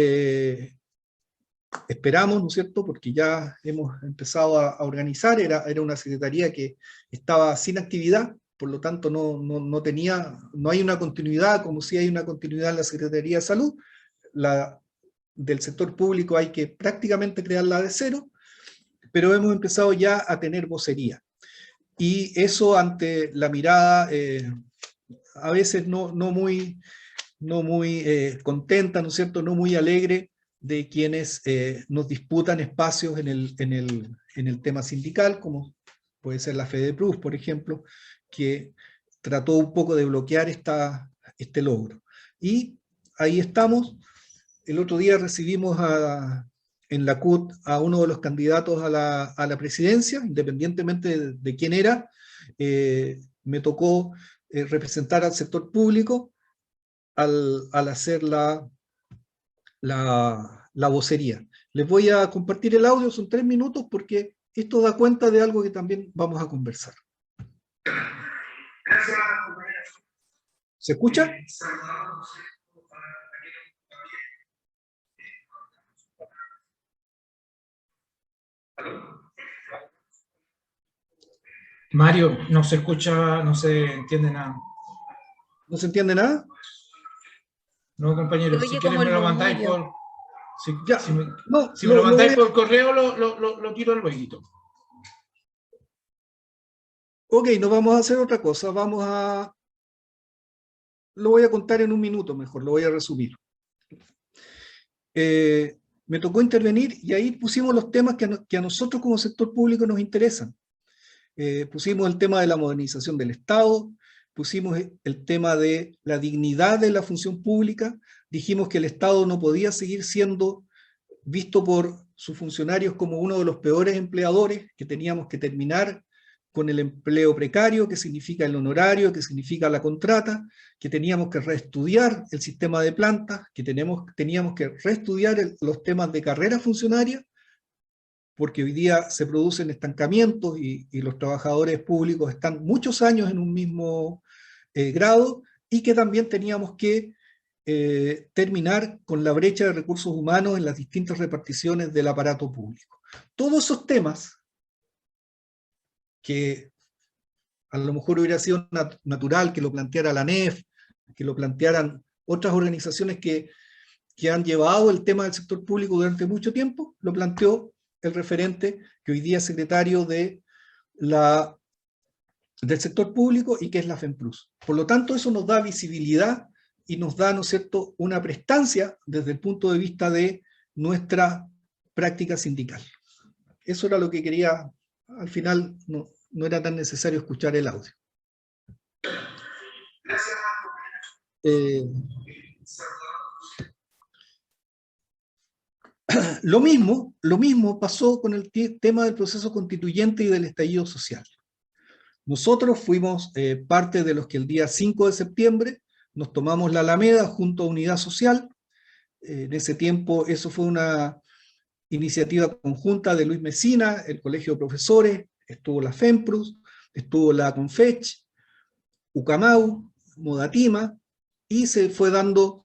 esperamos, ¿no es cierto?, porque ya hemos empezado a organizar, era una secretaría que estaba sin actividad, por lo tanto no hay una continuidad, como si hay una continuidad en la Secretaría de Salud. La del sector público hay que prácticamente crearla de cero, pero hemos empezado ya a tener vocería. Y eso ante la mirada, a veces no muy contenta, ¿no es cierto?, no muy alegre, de quienes nos disputan espacios en el tema sindical, como puede ser la FEDEPRUS, por ejemplo, que trató un poco de bloquear este logro. Y ahí estamos. El otro día recibimos en la CUT a uno de los candidatos a la presidencia, independientemente de quién era. Me tocó representar al sector público al hacer la vocería. Les voy a compartir el audio, son 3 minutos, porque esto da cuenta de algo que también vamos a conversar. ¿Se escucha?
Mario, no se escucha, no se entiende nada.
¿No se entiende nada?
No, compañero, si quieres me lo mandáis por... Si me
lo
lo mandáis por correo, lo tiro al luego.
Ok, nos vamos a hacer otra cosa. Lo voy a contar en 1 minuto mejor, lo voy a resumir. Me tocó intervenir y ahí pusimos los temas que a nosotros como sector público nos interesan. Pusimos el tema de la modernización del Estado, pusimos el tema de la dignidad de la función pública, dijimos que el Estado no podía seguir siendo visto por sus funcionarios como uno de los peores empleadores, que teníamos que terminar con el empleo precario, que significa el honorario, que significa la contrata, que teníamos que reestudiar el sistema de plantas, que teníamos que reestudiar los temas de carrera funcionaria, porque hoy día se producen estancamientos y los trabajadores públicos están muchos años en un mismo grado, y que también teníamos que terminar con la brecha de recursos humanos en las distintas reparticiones del aparato público. Todos esos temas, que a lo mejor hubiera sido natural que lo planteara la ANEF, que lo plantearan otras organizaciones que han llevado el tema del sector público durante mucho tiempo, lo planteó el referente que hoy día es secretario del sector público y que es la FEMPRUS. Por lo tanto, eso nos da visibilidad y nos da, ¿no es cierto?, una prestancia desde el punto de vista de nuestra práctica sindical. Eso era lo que quería. Al final no era tan necesario escuchar el audio. Lo mismo pasó con el tema del proceso constituyente y del estallido social. Nosotros fuimos parte de los que el día 5 de septiembre nos tomamos la Alameda junto a Unidad Social. En ese tiempo eso fue una iniciativa conjunta de Luis Mesina, el Colegio de Profesores, estuvo la FEMPRUS, estuvo la CONFECH, Ucamau, Modatima, y se fue dando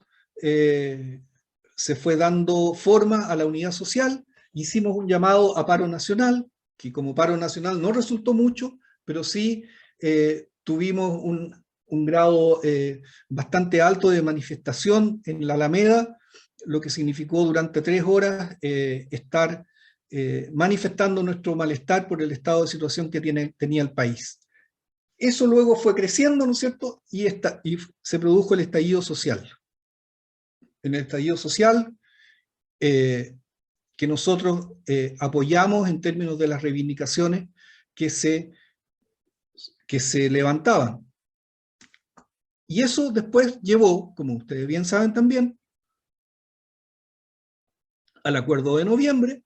forma a la unidad social. Hicimos un llamado a paro nacional, que como paro nacional no resultó mucho, pero sí tuvimos un grado bastante alto de manifestación en la Alameda, lo que significó durante 3 horas estar manifestando nuestro malestar por el estado de situación que tenía el país. Eso luego fue creciendo, ¿no es cierto?, y se produjo el estallido social. En el estallido social, que nosotros apoyamos en términos de las reivindicaciones que se levantaban. Y eso después llevó, como ustedes bien saben también, al acuerdo de noviembre,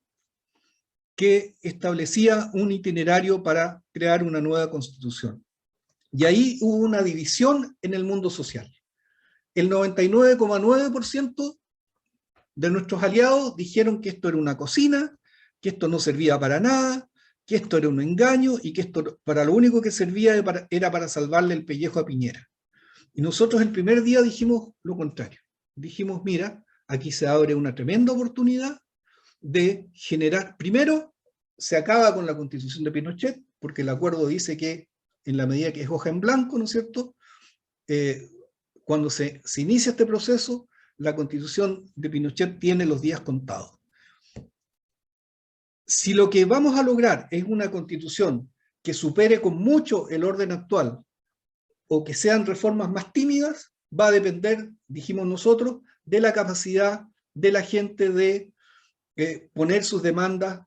que establecía un itinerario para crear una nueva constitución. Y ahí hubo una división en el mundo social. El 99,9% de nuestros aliados dijeron que esto era una cocina, que esto no servía para nada, que esto era un engaño y que esto para lo único que servía era para salvarle el pellejo a Piñera. Y nosotros el primer día dijimos lo contrario. Dijimos, mira, aquí se abre una tremenda oportunidad de generar, primero, se acaba con la constitución de Pinochet, porque el acuerdo dice que en la medida que es hoja en blanco, ¿no es cierto?, cuando se inicia este proceso, la constitución de Pinochet tiene los días contados. Si lo que vamos a lograr es una constitución que supere con mucho el orden actual, o que sean reformas más tímidas, va a depender, dijimos nosotros, de la capacidad de la gente de poner sus demandas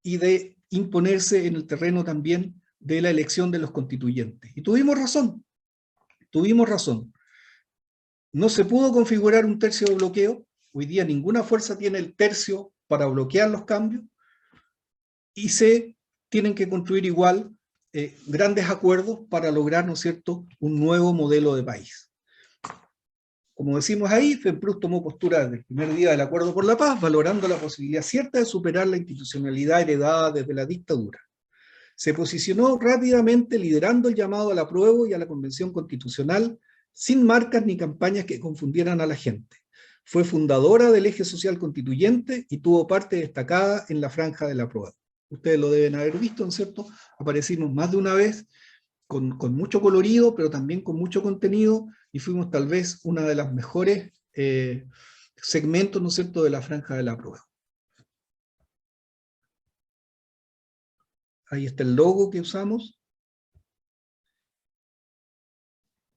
y de imponerse en el terreno también de la elección de los constituyentes. Y tuvimos razón, tuvimos razón. No se pudo configurar un tercio de bloqueo, hoy día ninguna fuerza tiene el tercio para bloquear los cambios, y se tienen que construir igual grandes acuerdos para lograr, ¿no es cierto?, un nuevo modelo de país. Como decimos ahí, FEMPRUS tomó postura desde el primer día del Acuerdo por la Paz, valorando la posibilidad cierta de superar la institucionalidad heredada desde la dictadura. Se posicionó rápidamente liderando el llamado al apruebo y a la Convención Constitucional, sin marcas ni campañas que confundieran a la gente. Fue fundadora del Eje Social Constituyente y tuvo parte destacada en la franja del apruebo. Ustedes lo deben haber visto, ¿no es cierto? Aparecimos más de una vez con mucho colorido, pero también con mucho contenido, y fuimos tal vez una de las mejores segmentos, ¿no es cierto?, de la franja del apruebo. Ahí está el logo que usamos.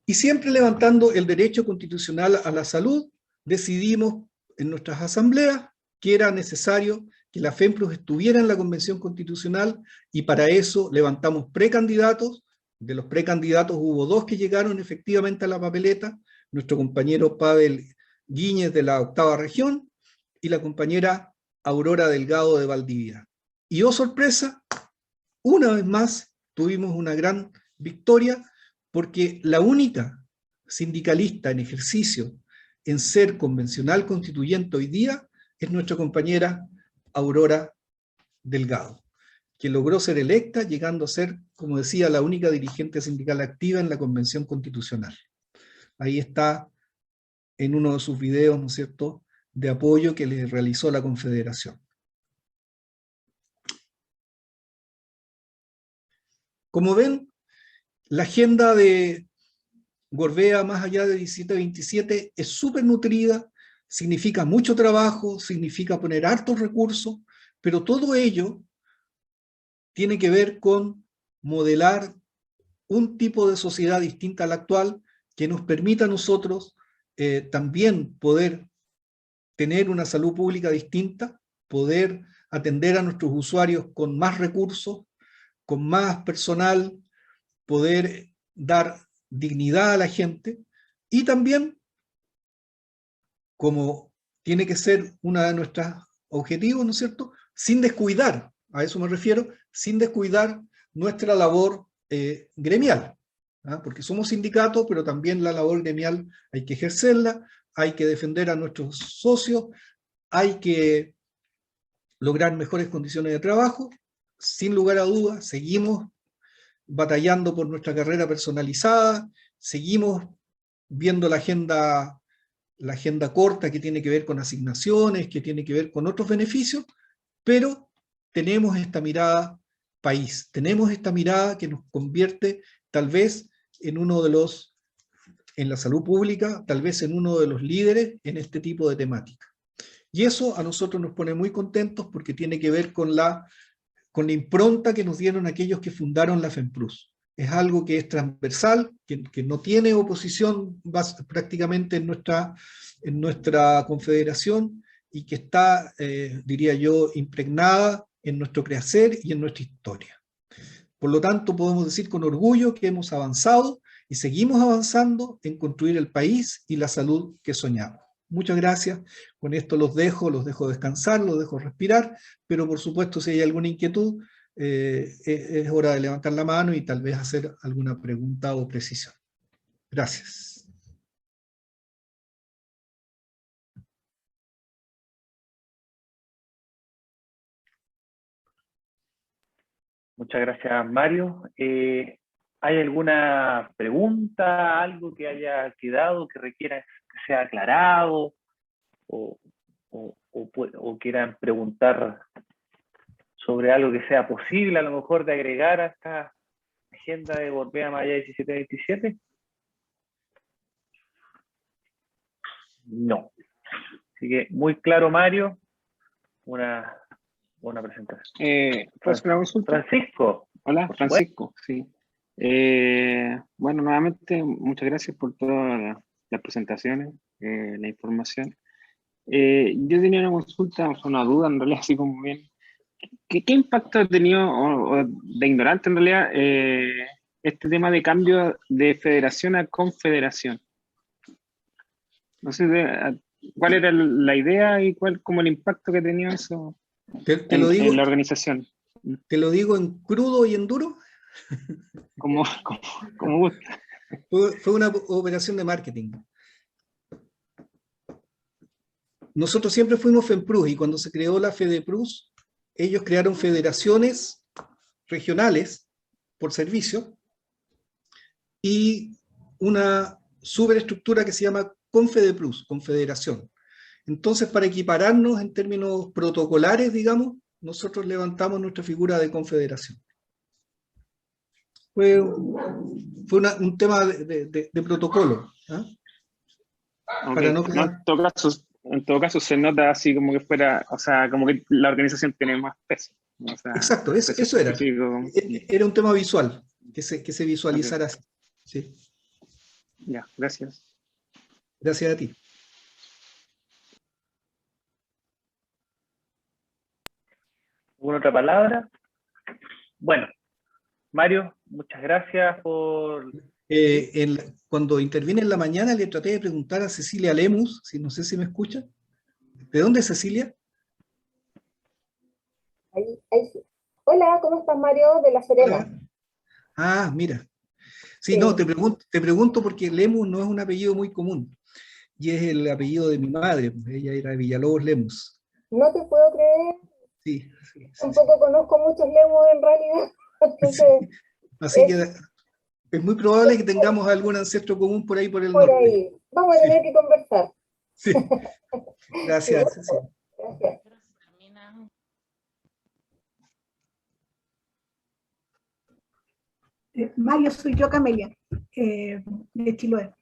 Y siempre levantando el derecho constitucional a la salud, decidimos en nuestras asambleas que era necesario que la FEMPRUS estuviera en la Convención Constitucional, y para eso levantamos precandidatos. De los precandidatos hubo 2 que llegaron efectivamente a la papeleta, nuestro compañero Pavel Guíñez de la 8ª región y la compañera Aurora Delgado de Valdivia. Y oh sorpresa, una vez más tuvimos una gran victoria, porque la única sindicalista en ejercicio en ser convencional constituyente hoy día es nuestra compañera Aurora Delgado, que logró ser electa, llegando a ser, como decía, la única dirigente sindical activa en la Convención Constitucional. Ahí está en uno de sus videos, ¿no es cierto?, de apoyo que le realizó la Confederación. Como ven, la agenda de Gorbea, más allá de 1727, es súper nutrida, significa mucho trabajo, significa poner hartos recursos, pero todo ello tiene que ver con modelar un tipo de sociedad distinta a la actual, que nos permita a nosotros también poder tener una salud pública distinta, poder atender a nuestros usuarios con más recursos, con más personal, poder dar dignidad a la gente, y también, como tiene que ser uno de nuestros objetivos, ¿no es cierto?, sin descuidar, a eso me refiero, sin descuidar nuestra labor gremial, ¿ah? Porque somos sindicatos, pero también la labor gremial hay que ejercerla, hay que defender a nuestros socios, hay que lograr mejores condiciones de trabajo. Sin lugar a dudas, seguimos batallando por nuestra carrera personalizada, seguimos viendo la agenda corta, que tiene que ver con asignaciones, que tiene que ver con otros beneficios, pero tenemos esta mirada país, tenemos esta mirada que nos convierte tal vez en en la salud pública, tal vez en uno de los líderes en este tipo de temática. Y eso a nosotros nos pone muy contentos, porque tiene que ver con la impronta que nos dieron aquellos que fundaron la FEMPRUS. Es algo que es transversal, que no tiene oposición prácticamente en nuestra confederación, y que está, diría yo, impregnada en nuestro quehacer y en nuestra historia. Por lo tanto, podemos decir con orgullo que hemos avanzado y seguimos avanzando en construir el país y la salud que soñamos. Muchas gracias. Con esto los dejo descansar, los dejo respirar, pero por supuesto, si hay alguna inquietud, es hora de levantar la mano y tal vez hacer alguna pregunta o precisión. Gracias.
Muchas gracias, Mario. ¿Hay alguna pregunta, algo que haya quedado, que requiera que sea aclarado? O quieran preguntar sobre algo que sea posible, a lo mejor, de agregar a esta agenda de Gorbea Maya 1727? No. Así que muy claro, Mario. Una buena presentación.
¿Puedes una consulta?
Francisco.
Hola, Francisco, sí. Bueno, nuevamente, muchas gracias por todas las presentaciones, la información. Yo tenía una consulta, una duda en realidad, así como bien. ¿Qué impacto ha tenido, o de ignorante en realidad, este tema de cambio de federación a confederación? No sé cuál era la idea y cuál como el impacto que ha tenido eso en la organización.
¿Te lo digo en crudo y en duro?
Como gusta.
Fue una operación de marketing. Nosotros siempre fuimos FEMPRUS, y cuando se creó la FEDEPRUS, ellos crearon federaciones regionales por servicio y una superestructura que se llama CONFEDEPRUS, confederación. Entonces, para equipararnos en términos protocolares, digamos, nosotros levantamos nuestra figura de confederación. Fue un tema de protocolo. ¿Eh?
Okay. Para no quedar... en todo caso se nota así como que fuera, o sea, como que la organización tiene más peso. O sea,
exacto, eso era. Era un tema visual, que se visualizara así. Sí.
Ya, gracias.
Gracias a ti.
¿Alguna otra palabra? Bueno, Mario, muchas gracias por...
Cuando intervine en la mañana le traté de preguntar a Cecilia Lemus, no sé si me escucha. ¿De dónde es Cecilia?
Ahí sí. Hola, ¿cómo estás, Mario? De La Serena.
Hola. Ah, mira. Sí, no, te pregunto porque Lemus no es un apellido muy común, y es el apellido de mi madre, ella era de Villalobos Lemus.
No te puedo creer.
Sí.
Tampoco conozco muchos Lemus en realidad. Entonces,
sí. Así que es muy probable que tengamos algún ancestro común por ahí por el
norte.
Por ahí.
Vamos a tener que conversar.
Sí. Gracias, Cecilia.
Gracias.
Mario, soy yo, Camelia, de Chiloé.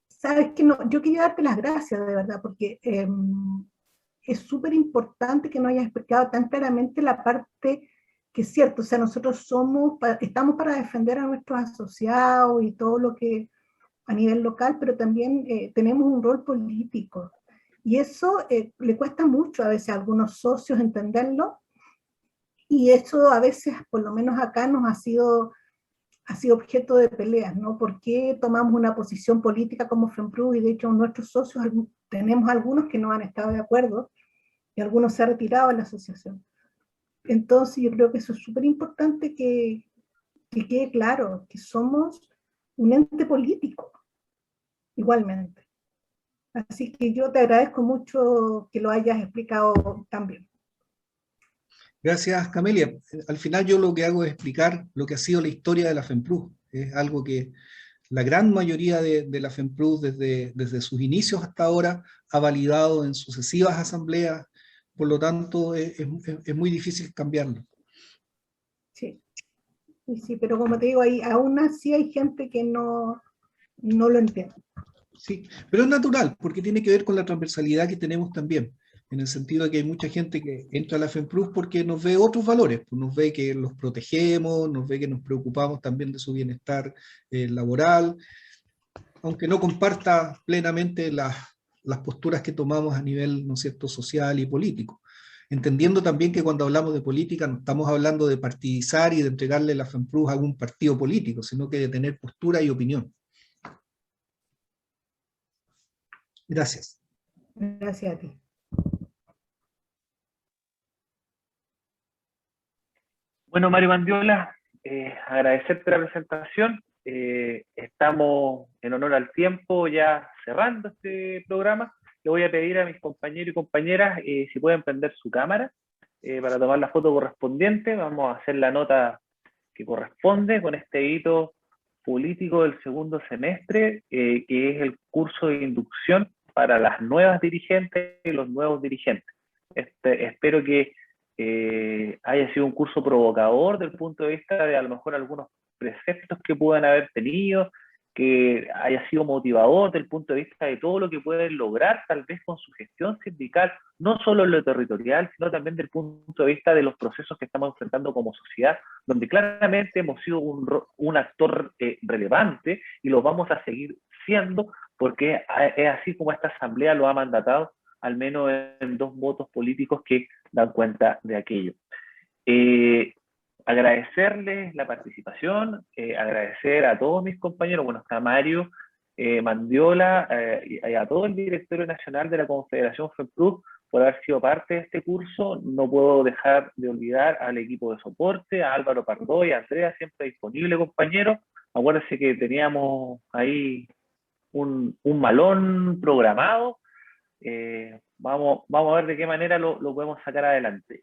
Sabes que no, yo quería darte las gracias, de verdad, porque es súper importante que nos hayas explicado tan claramente la parte que es cierto, o sea, nosotros estamos para defender a nuestros asociados y todo lo que a nivel local, pero también tenemos un rol político. Y eso le cuesta mucho a veces a algunos socios entenderlo, y eso a veces, por lo menos acá, nos ha sido objeto de peleas, ¿no? ¿Por qué tomamos una posición política como FEMPRUS? Y de hecho nuestros socios, tenemos algunos que no han estado de acuerdo, y algunos se han retirado de la asociación. Entonces yo creo que eso es súper importante que quede claro, que somos un ente político, igualmente. Así que yo te agradezco mucho que lo hayas explicado también.
Gracias, Camelia. Al final yo lo que hago es explicar lo que ha sido la historia de la FEMPRUS. Es algo que la gran mayoría de la FEMPRUS desde sus inicios hasta ahora ha validado en sucesivas asambleas, por lo tanto es muy difícil cambiarlo.
Sí, pero como te digo, aún así hay gente que no lo entiende.
Sí, pero es natural, porque tiene que ver con la transversalidad que tenemos también, en el sentido de que hay mucha gente que entra a la FEMPRUS porque nos ve otros valores, pues nos ve que los protegemos, nos ve que nos preocupamos también de su bienestar laboral, aunque no comparta plenamente las posturas que tomamos a nivel, ¿no es cierto?, social y político. Entendiendo también que cuando hablamos de política no estamos hablando de partidizar y de entregarle la FEMPRUS a algún partido político, sino que de tener postura y opinión. Gracias.
Gracias a ti.
Bueno, Mario Mandiola, agradecerte la presentación. Estamos en honor al tiempo ya cerrando este programa. Le voy a pedir a mis compañeros y compañeras si pueden prender su cámara para tomar la foto correspondiente. Vamos a hacer la nota que corresponde con este hito político del segundo semestre, que es el curso de inducción para las nuevas dirigentes y los nuevos dirigentes. Espero que haya sido un curso provocador desde el punto de vista de a lo mejor algunos preceptos que puedan haber tenido, que haya sido motivador desde el punto de vista de todo lo que pueden lograr tal vez con su gestión sindical, no solo en lo territorial, sino también desde el punto de vista de los procesos que estamos enfrentando como sociedad, donde claramente hemos sido un actor relevante y lo vamos a seguir siendo, porque es así como esta asamblea lo ha mandatado, al menos en 2 votos políticos que dan cuenta de aquello. Agradecerles la participación, agradecer a todos mis compañeros, bueno, está Mario Mandiola, y a todo el directorio nacional de la Confederación FEMPRUS por haber sido parte de este curso. No puedo dejar de olvidar al equipo de soporte, a Álvaro Pardoy, a Andrea, siempre disponible, compañeros. Acuérdense que teníamos ahí un malón programado. Vamos a ver de qué manera lo podemos sacar adelante.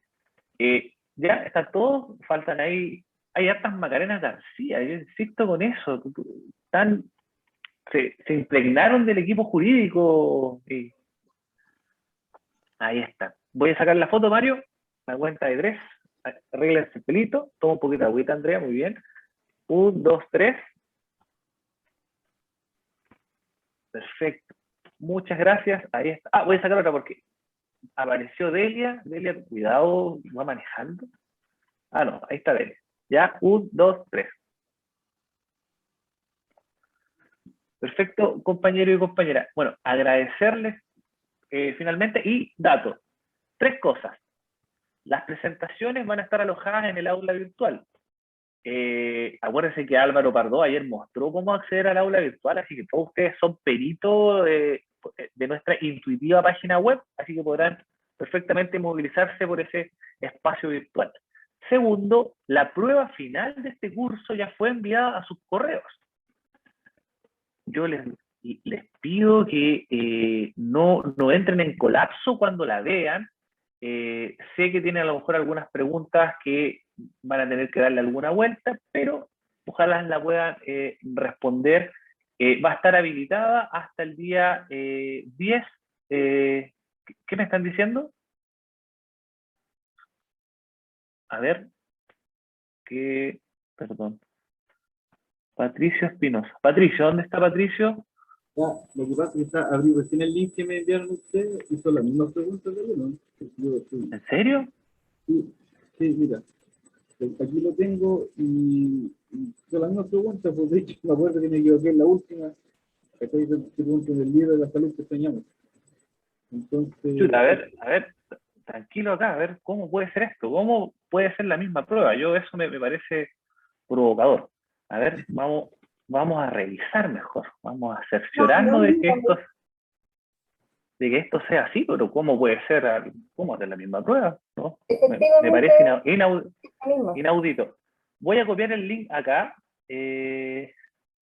Ya están todos, faltan ahí, hay hartas Macarenas García, yo insisto con eso, se impregnaron del equipo jurídico. Ahí está. Voy a sacar la foto, Mario, la cuenta de 3, arreglense el pelito, toma un poquito de agüita, Andrea, muy bien. 1, 2, 3. Perfecto. Muchas gracias. Ahí está. Voy a sacar otra porque apareció Delia. Delia, cuidado, va manejando. No, ahí está Delia. Ya, 1, 2, 3. Perfecto, compañero y compañera. Bueno, agradecerles finalmente y datos. 3 cosas. Las presentaciones van a estar alojadas en el aula virtual. Acuérdense que Álvaro Pardo ayer mostró cómo acceder al aula virtual, así que todos ustedes son peritos de nuestra intuitiva página web, así que podrán perfectamente movilizarse por ese espacio virtual. Segundo, la prueba final de este curso ya fue enviada a sus correos. Yo les pido que no entren en colapso cuando la vean. Sé que tienen a lo mejor algunas preguntas que van a tener que darle alguna vuelta, pero ojalá la puedan responder. Va a estar habilitada hasta el día 10. ¿Qué me están diciendo? A ver. Perdón. Patricio Espinosa. Patricio, ¿dónde está Patricio?
Lo que pasa es que abrí recién el link que me enviaron ustedes y son las mismas preguntas de uno.
¿En serio?
Sí, mira. Aquí lo tengo y son las mismas preguntas, pues de hecho me acuerdo que me equivoqué en la última. Acá hay preguntas del libro de la salud que soñamos. Entonces...
Chuta, a ver, tranquilo acá, a ver cómo puede ser esto, cómo puede ser la misma prueba. Eso me parece provocador. A ver, vamos a revisar mejor, vamos a cerciorarnos de que esto sea así, pero ¿cómo puede ser? ¿Cómo hacer la misma prueba? ¿No? Me parece inaudito. Voy a copiar el link acá de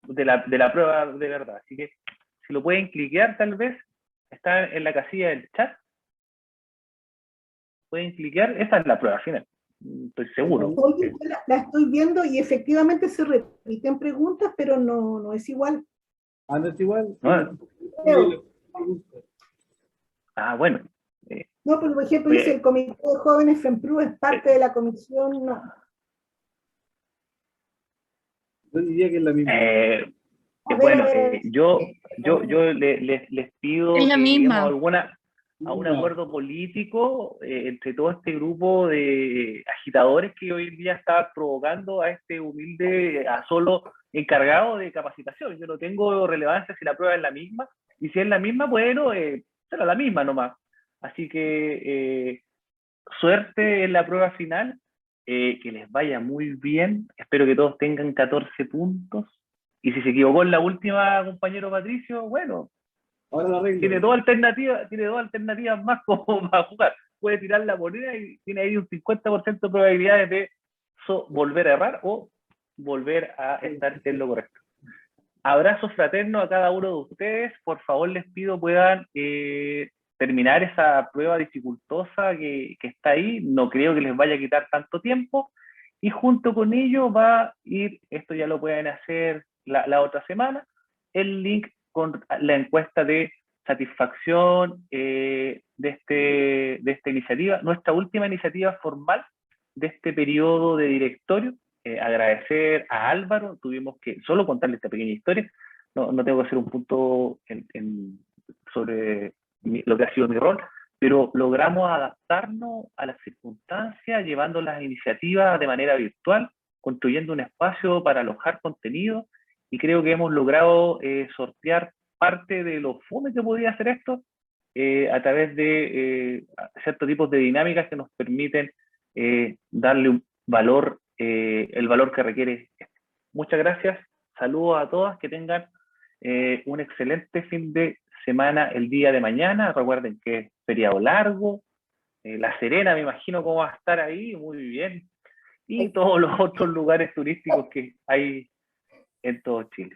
la prueba de verdad, así que si lo pueden cliquear tal vez, está en la casilla del chat. Pueden cliquear, esa es la prueba final. Estoy seguro.
Oye, la estoy viendo y efectivamente se repiten preguntas, pero no es igual.
¿No es igual?
Bueno.
No, pero por ejemplo dice el Comité de Jóvenes FEMPRU es parte de la comisión, no.
Yo diría que es la misma.
Bueno, yo les pido
es la misma.
A un acuerdo político entre todo este grupo de agitadores que hoy en día está provocando a este humilde, a solo encargado de capacitación. Yo no tengo relevancia si la prueba es la misma, y si es la misma, bueno, será la misma nomás. Así que suerte en la prueba final, que les vaya muy bien, espero que todos tengan 14 puntos, y si se equivocó en la última, compañero Patricio, bueno, tiene dos alternativas más como para jugar. Puede tirar la moneda y tiene ahí un 50% de probabilidades de volver a errar o volver a estar en lo correcto. Abrazos fraternos a cada uno de ustedes. Por favor, les pido puedan terminar esa prueba dificultosa que está ahí. No creo que les vaya a quitar tanto tiempo. y junto con ello va a ir, esto ya lo pueden hacer la otra semana, el link con la encuesta de satisfacción de esta iniciativa, nuestra última iniciativa formal de este periodo de directorio. Agradecer a Álvaro, tuvimos que solo contarle esta pequeña historia, no tengo que hacer un punto sobre lo que ha sido mi rol, pero logramos adaptarnos a las circunstancias, llevando las iniciativas de manera virtual, construyendo un espacio para alojar contenido, y creo que hemos logrado sortear parte de lo fome que podía hacer esto a través de ciertos tipos de dinámicas que nos permiten darle un valor, el valor que requiere esto. Muchas gracias, saludos a todas, que tengan un excelente fin de semana el día de mañana. Recuerden que es feriado largo, La Serena me imagino cómo va a estar ahí, muy bien, y todos los otros lugares turísticos que hay en todo Chile.